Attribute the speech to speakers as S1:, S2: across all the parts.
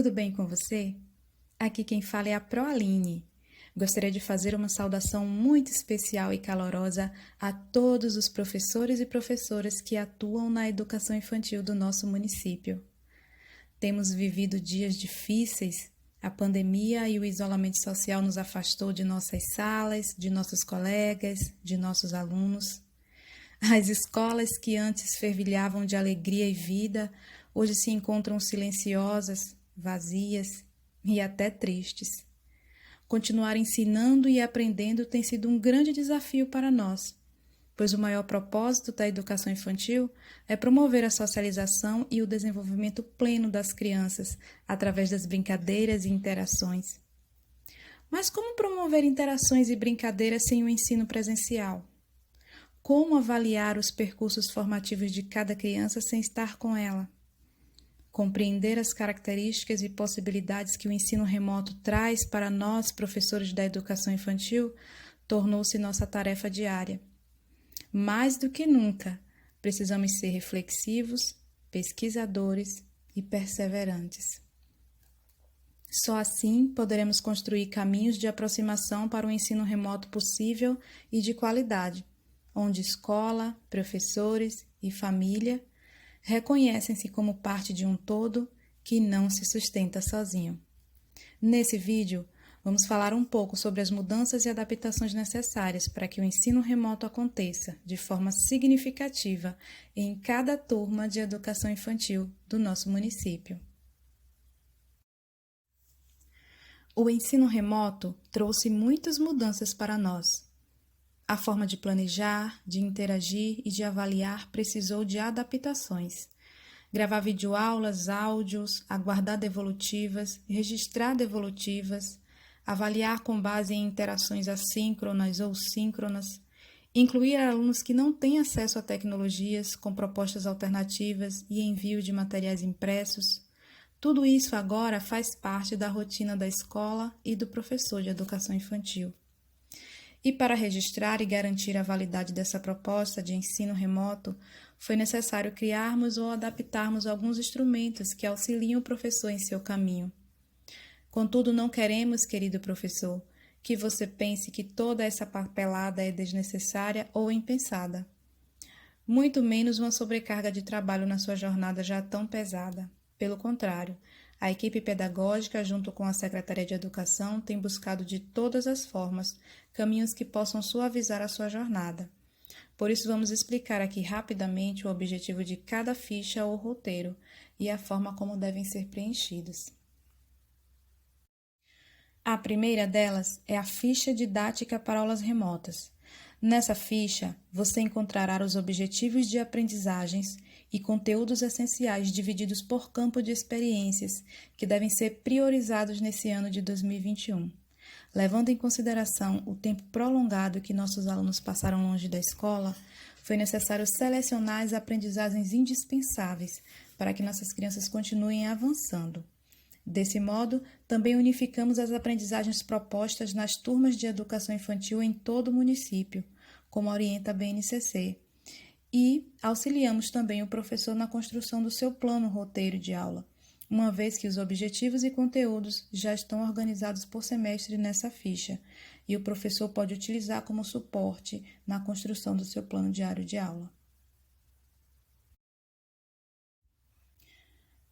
S1: tudo bem com você? Aqui quem fala é a Proaline. Gostaria de fazer uma saudação muito especial e calorosa a todos os professores e professoras que atuam na educação infantil do nosso município. Temos vivido dias difíceis. A pandemia e o isolamento social nos afastou de nossas salas, de nossos colegas, de nossos alunos. As escolas que antes fervilhavam de alegria e vida, hoje se encontram silenciosas, vazias e até tristes. Continuar ensinando e aprendendo tem sido um grande desafio para nós, pois o maior propósito da educação infantil é promover a socialização e o desenvolvimento pleno das crianças através das brincadeiras e interações. Mas como promover interações e brincadeiras sem o ensino presencial? Como avaliar os percursos formativos de cada criança sem estar com ela? Compreender as características e possibilidades que o ensino remoto traz para nós, professores da educação infantil, tornou-se nossa tarefa diária. Mais do que nunca, precisamos ser reflexivos, pesquisadores e perseverantes. Só assim poderemos construir caminhos de aproximação para um ensino remoto possível e de qualidade, onde escola, professores e família reconhecem-se como parte de um todo que não se sustenta sozinho. Nesse vídeo, vamos falar um pouco sobre as mudanças e adaptações necessárias para que o ensino remoto aconteça de forma significativa em cada turma de educação infantil do nosso município. O ensino remoto trouxe muitas mudanças para nós. A forma de planejar, de interagir e de avaliar precisou de adaptações. Gravar videoaulas, áudios, aguardar devolutivas, registrar devolutivas, avaliar com base em interações assíncronas ou síncronas, incluir alunos que não têm acesso a tecnologias com propostas alternativas e envio de materiais impressos. Tudo isso agora faz parte da rotina da escola e do professor de educação infantil. E para registrar e garantir a validade dessa proposta de ensino remoto, foi necessário criarmos ou adaptarmos alguns instrumentos que auxiliam o professor em seu caminho. Contudo, não queremos, querido professor, que você pense que toda essa papelada é desnecessária ou impensada. Muito menos uma sobrecarga de trabalho na sua jornada já tão pesada. Pelo contrário, a equipe pedagógica, junto com a Secretaria de Educação, tem buscado de todas as formas caminhos que possam suavizar a sua jornada. Por isso, vamos explicar aqui rapidamente o objetivo de cada ficha ou roteiro e a forma como devem ser preenchidos. A primeira delas é a ficha didática para aulas remotas. Nessa ficha, você encontrará os objetivos de aprendizagens e conteúdos essenciais divididos por campo de experiências que devem ser priorizados nesse ano de 2021. Levando em consideração o tempo prolongado que nossos alunos passaram longe da escola, foi necessário selecionar as aprendizagens indispensáveis para que nossas crianças continuem avançando. Desse modo, também unificamos as aprendizagens propostas nas turmas de educação infantil em todo o município, como orienta a BNCC, e auxiliamos também o professor na construção do seu plano roteiro de aula, uma vez que os objetivos e conteúdos já estão organizados por semestre nessa ficha, e o professor pode utilizar como suporte na construção do seu plano diário de aula.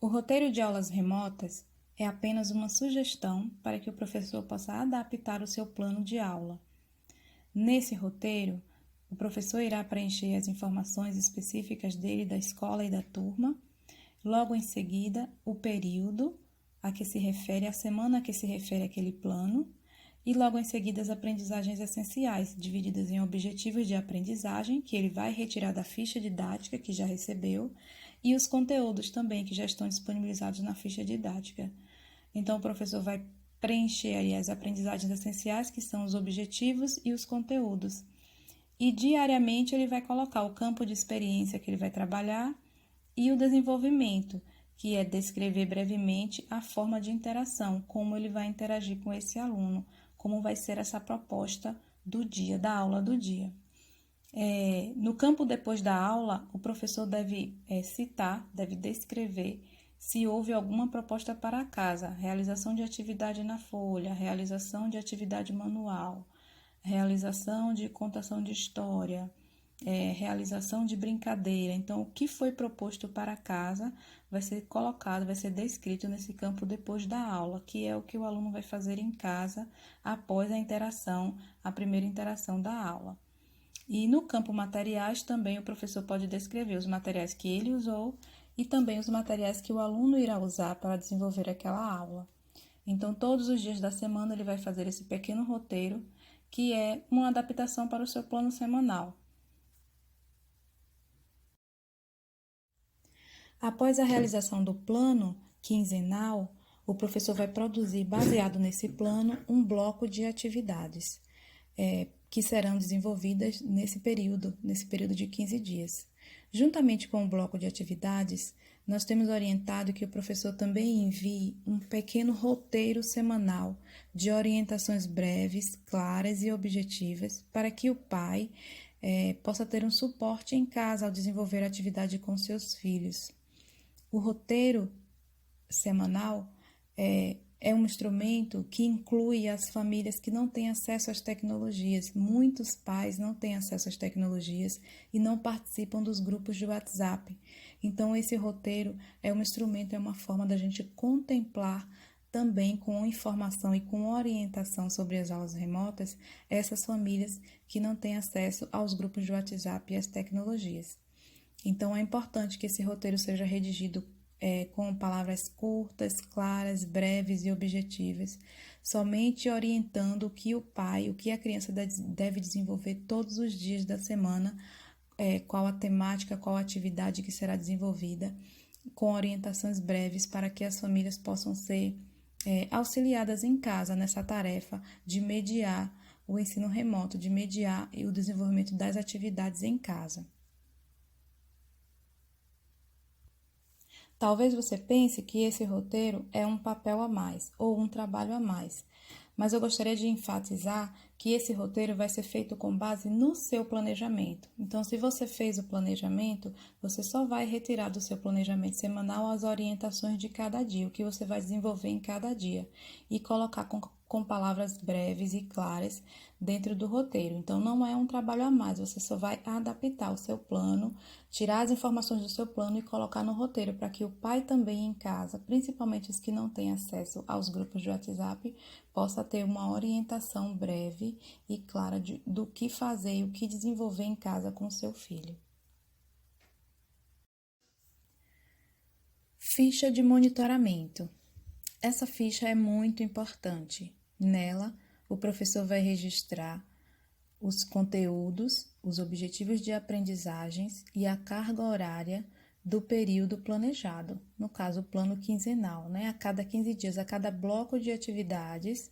S1: O roteiro de aulas remotas é apenas uma sugestão para que o professor possa adaptar o seu plano de aula. Nesse roteiro, o professor irá preencher as informações específicas dele, da escola e da turma. Logo em seguida, o período a que se refere, a semana a que se refere aquele plano. E logo em seguida, as aprendizagens essenciais, divididas em objetivos de aprendizagem, que ele vai retirar da ficha didática que já recebeu, e os conteúdos também, que já estão disponibilizados na ficha didática. Então, o professor vai preencher ali as aprendizagens essenciais, que são os objetivos e os conteúdos. E diariamente ele vai colocar o campo de experiência que ele vai trabalhar e o desenvolvimento, que é descrever brevemente a forma de interação, como ele vai interagir com esse aluno, como vai ser essa proposta do dia, da aula do dia. No campo depois da aula, o professor deve citar, deve descrever se houve alguma proposta para casa, realização de atividade na folha, realização de atividade manual, realização de contação de história, realização de brincadeira. Então, o que foi proposto para casa vai ser colocado, vai ser descrito nesse campo depois da aula, que é o que o aluno vai fazer em casa após a primeira interação da aula. E no campo materiais também o professor pode descrever os materiais que ele usou e também os materiais que o aluno irá usar para desenvolver aquela aula. Então, todos os dias da semana ele vai fazer esse pequeno roteiro, que é uma adaptação para o seu plano semanal. Após a realização do plano quinzenal, o professor vai produzir, baseado nesse plano, um bloco de atividades que serão desenvolvidas nesse período de 15 dias. Juntamente com o bloco de atividades, nós temos orientado que o professor também envie um pequeno roteiro semanal de orientações breves, claras e objetivas para que o pai possa ter um suporte em casa ao desenvolver a atividade com seus filhos. O roteiro semanal é um instrumento que inclui as famílias que não têm acesso às tecnologias. Muitos pais não têm acesso às tecnologias e não participam dos grupos de WhatsApp. Então, esse roteiro é um instrumento, é uma forma da gente contemplar também com informação e com orientação sobre as aulas remotas essas famílias que não têm acesso aos grupos de WhatsApp e às tecnologias. Então, é importante que esse roteiro seja redigido com palavras curtas, claras, breves e objetivas, somente orientando o que o pai, o que a criança deve desenvolver todos os dias da semana, qual a temática, qual a atividade que será desenvolvida, com orientações breves para que as famílias possam ser auxiliadas em casa nessa tarefa de mediar o ensino remoto, de mediar o desenvolvimento das atividades em casa. Talvez você pense que esse roteiro é um papel a mais ou um trabalho a mais, mas eu gostaria de enfatizar que esse roteiro vai ser feito com base no seu planejamento. Então, se você fez o planejamento, você só vai retirar do seu planejamento semanal as orientações de cada dia, o que você vai desenvolver em cada dia, e colocar com palavras breves e claras dentro do roteiro. Então, não é um trabalho a mais, você só vai adaptar o seu plano, tirar as informações do seu plano e colocar no roteiro, para que o pai também em casa, principalmente os que não têm acesso aos grupos de WhatsApp, possa ter uma orientação breve e clara do que fazer e o que desenvolver em casa com seu filho. Ficha de monitoramento. Essa ficha é muito importante. Nela, o professor vai registrar os conteúdos, os objetivos de aprendizagens e a carga horária do período planejado, no caso, o plano quinzenal, né? A cada 15 dias, a cada bloco de atividades,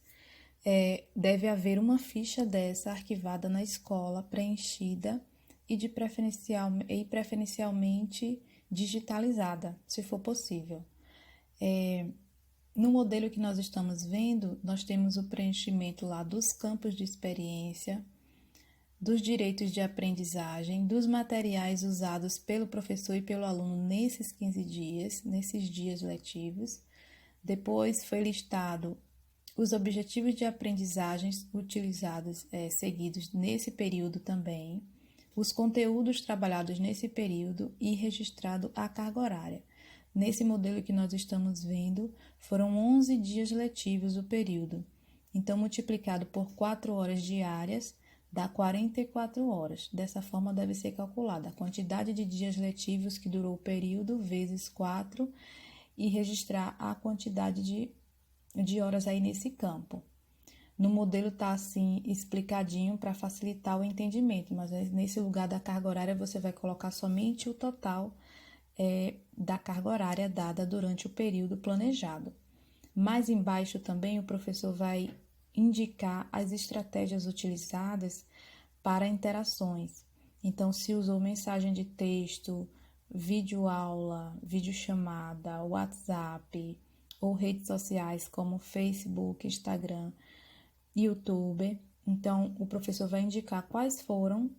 S1: deve haver uma ficha dessa arquivada na escola, preenchida e preferencialmente digitalizada, se for possível. No modelo que nós estamos vendo, nós temos o preenchimento lá dos campos de experiência, dos direitos de aprendizagem, dos materiais usados pelo professor e pelo aluno nesses 15 dias, nesses dias letivos. Depois foi listado os objetivos de aprendizagens utilizados, seguidos nesse período também, os conteúdos trabalhados nesse período e registrado a carga horária. Nesse modelo que nós estamos vendo, foram 11 dias letivos o período. Então, multiplicado por 4 horas diárias, dá 44 horas. Dessa forma, deve ser calculada a quantidade de dias letivos que durou o período vezes 4 e registrar a quantidade de horas aí nesse campo. No modelo está assim explicadinho para facilitar o entendimento, mas nesse lugar da carga horária você vai colocar somente o total da carga horária dada durante o período planejado. Mais embaixo também o professor vai indicar as estratégias utilizadas para interações. Então, se usou mensagem de texto, videoaula, videochamada, WhatsApp ou redes sociais como Facebook, Instagram, YouTube. Então, o professor vai indicar quais foram,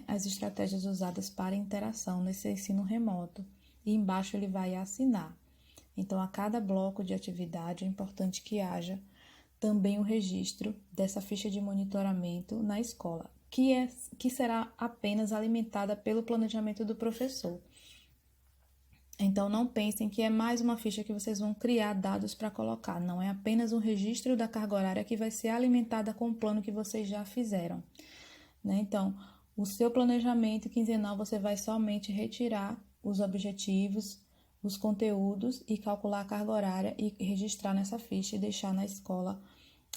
S1: as estratégias usadas para interação nesse ensino remoto. E embaixo ele vai assinar. Então, a cada bloco de atividade é importante que haja também o registro dessa ficha de monitoramento na escola, que será apenas alimentada pelo planejamento do professor. Então, não pensem que é mais uma ficha que vocês vão criar dados para colocar. Não é apenas um registro da carga horária que vai ser alimentada com o plano que vocês já fizeram, né? Então, o seu planejamento quinzenal, você vai somente retirar os objetivos, os conteúdos e calcular a carga horária e registrar nessa ficha e deixar na escola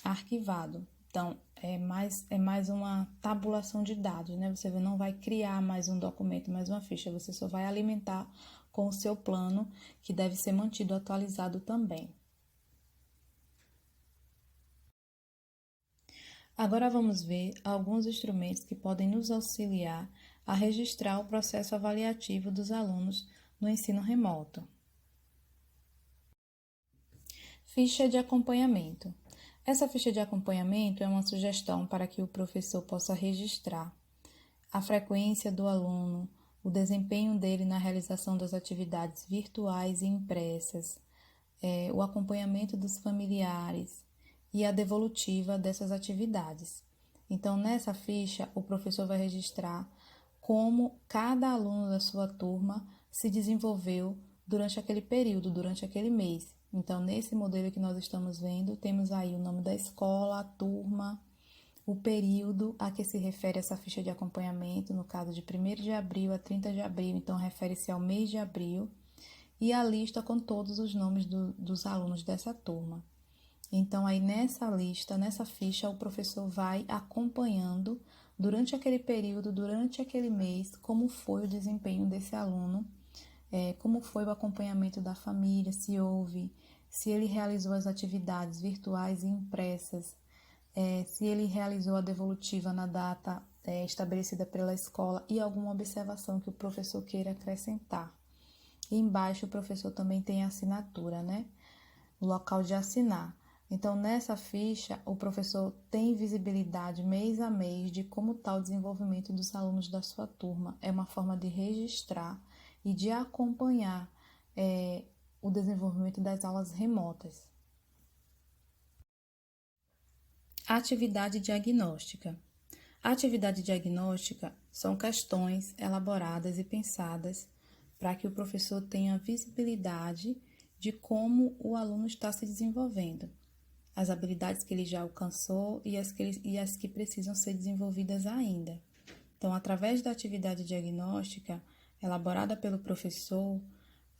S1: arquivado. Então, é mais uma tabulação de dados, né? Você não vai criar mais um documento, mais uma ficha, você só vai alimentar com o seu plano, que deve ser mantido atualizado também. Agora vamos ver alguns instrumentos que podem nos auxiliar a registrar o processo avaliativo dos alunos no ensino remoto. Ficha de acompanhamento. Essa ficha de acompanhamento é uma sugestão para que o professor possa registrar a frequência do aluno, o desempenho dele na realização das atividades virtuais e impressas, o acompanhamento dos familiares e a devolutiva dessas atividades. Então, nessa ficha, o professor vai registrar como cada aluno da sua turma se desenvolveu durante aquele período, durante aquele mês. Então, nesse modelo que nós estamos vendo, temos aí o nome da escola, a turma, o período a que se refere essa ficha de acompanhamento, no caso de 1º de abril a 30 de abril, então refere-se ao mês de abril, e a lista com todos os nomes dos alunos dessa turma. Então, aí nessa lista, nessa ficha, o professor vai acompanhando durante aquele período, durante aquele mês, como foi o desempenho desse aluno, como foi o acompanhamento da família, se ele realizou as atividades virtuais e impressas, se ele realizou a devolutiva na data estabelecida pela escola e alguma observação que o professor queira acrescentar. E embaixo o professor também tem a assinatura, né? O local de assinar. Então, nessa ficha, o professor tem visibilidade mês a mês de como está o desenvolvimento dos alunos da sua turma. É uma forma de registrar e de acompanhar o desenvolvimento das aulas remotas. Atividade diagnóstica. A atividade diagnóstica são questões elaboradas e pensadas para que o professor tenha visibilidade de como o aluno está se desenvolvendo, as habilidades que ele já alcançou e as que precisam ser desenvolvidas ainda. Então, através da atividade diagnóstica elaborada pelo professor,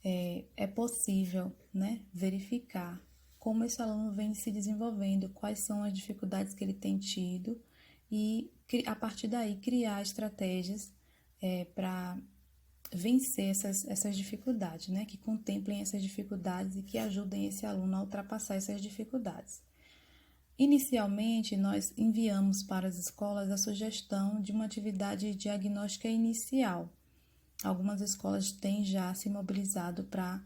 S1: é possível, né, verificar como esse aluno vem se desenvolvendo, quais são as dificuldades que ele tem tido e, a partir daí, criar estratégias para vencer essas dificuldades, né? Que contemplem essas dificuldades e que ajudem esse aluno a ultrapassar essas dificuldades. Inicialmente, nós enviamos para as escolas a sugestão de uma atividade diagnóstica inicial. Algumas escolas têm já se mobilizado para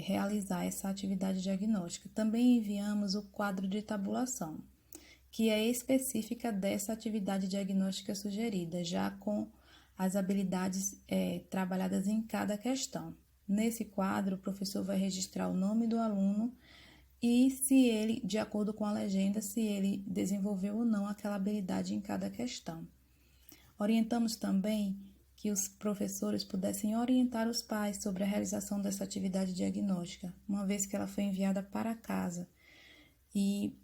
S1: realizar essa atividade diagnóstica. Também enviamos o quadro de tabulação, que é específica dessa atividade diagnóstica sugerida, já com as habilidades trabalhadas em cada questão. Nesse quadro, o professor vai registrar o nome do aluno e se ele, de acordo com a legenda, se ele desenvolveu ou não aquela habilidade em cada questão. Orientamos também que os professores pudessem orientar os pais sobre a realização dessa atividade diagnóstica, uma vez que ela foi enviada para casa. E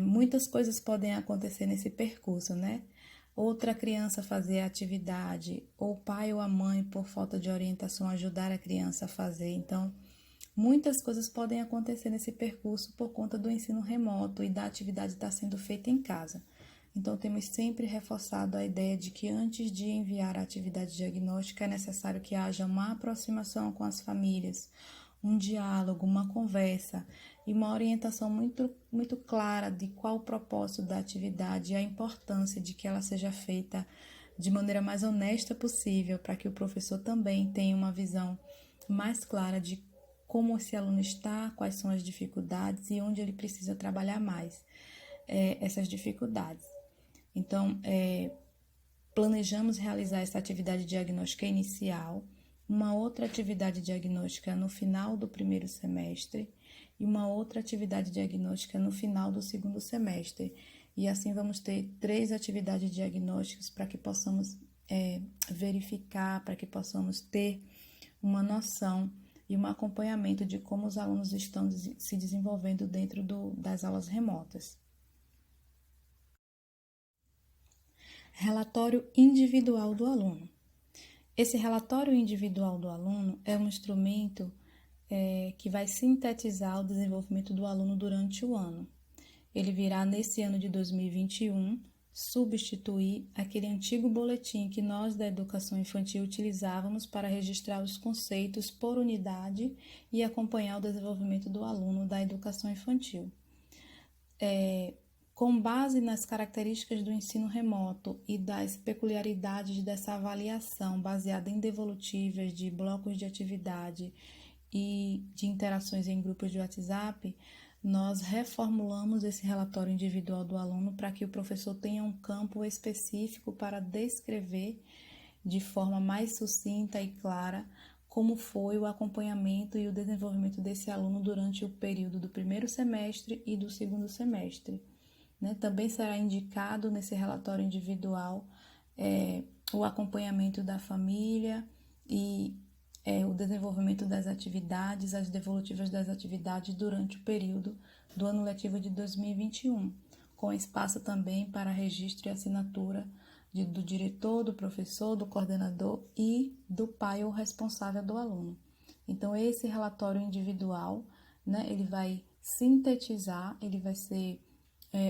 S1: muitas coisas podem acontecer nesse percurso, né? Outra criança fazer a atividade, ou o pai ou a mãe, por falta de orientação, ajudar a criança a fazer. Então, muitas coisas podem acontecer nesse percurso por conta do ensino remoto e da atividade estar sendo feita em casa. Então, temos sempre reforçado a ideia de que antes de enviar a atividade diagnóstica é necessário que haja uma aproximação com as famílias, um diálogo, uma conversa e uma orientação muito, muito clara de qual o propósito da atividade e a importância de que ela seja feita de maneira mais honesta possível, para que o professor também tenha uma visão mais clara de como esse aluno está, quais são as dificuldades e onde ele precisa trabalhar mais essas dificuldades. Então, planejamos realizar essa atividade diagnóstica inicial uma outra atividade diagnóstica no final do primeiro semestre e uma outra atividade diagnóstica no final do segundo semestre. E assim vamos ter 3 atividades diagnósticas para que possamos verificar, para que possamos ter uma noção e um acompanhamento de como os alunos estão se desenvolvendo dentro das aulas remotas. Relatório individual do aluno. Esse relatório individual do aluno é um instrumento que vai sintetizar o desenvolvimento do aluno durante o ano. Ele virá nesse ano de 2021 substituir aquele antigo boletim que nós da educação infantil utilizávamos para registrar os conceitos por unidade e acompanhar o desenvolvimento do aluno da educação infantil. Com base nas características do ensino remoto e das peculiaridades dessa avaliação baseada em devolutivas de blocos de atividade e de interações em grupos de WhatsApp, nós reformulamos esse relatório individual do aluno para que o professor tenha um campo específico para descrever de forma mais sucinta e clara como foi o acompanhamento e o desenvolvimento desse aluno durante o período do primeiro semestre e do segundo semestre. Também será indicado nesse relatório individual o acompanhamento da família e o desenvolvimento das atividades, as devolutivas das atividades durante o período do ano letivo de 2021, com espaço também para registro e assinatura do diretor, do professor, do coordenador e do pai ou responsável do aluno. Então, esse relatório individual, ele vai sintetizar, ele vai ser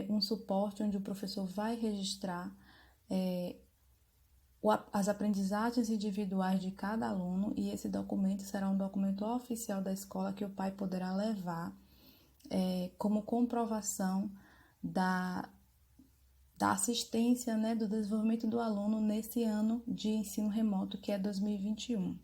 S1: um suporte onde o professor vai registrar as aprendizagens individuais de cada aluno, e esse documento será um documento oficial da escola que o pai poderá levar como comprovação da assistência, do desenvolvimento do aluno nesse ano de ensino remoto, que é 2021.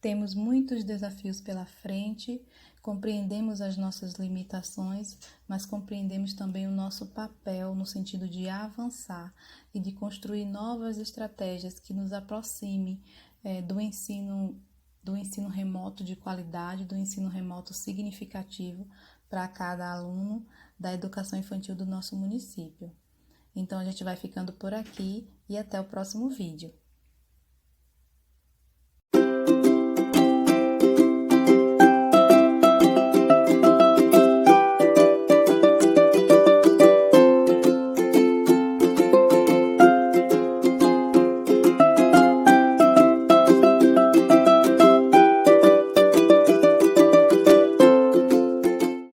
S1: Temos muitos desafios pela frente, compreendemos as nossas limitações, mas compreendemos também o nosso papel no sentido de avançar e de construir novas estratégias que nos aproxime do ensino remoto de qualidade, do ensino remoto significativo para cada aluno da educação infantil do nosso município. Então, a gente vai ficando por aqui e até o próximo vídeo.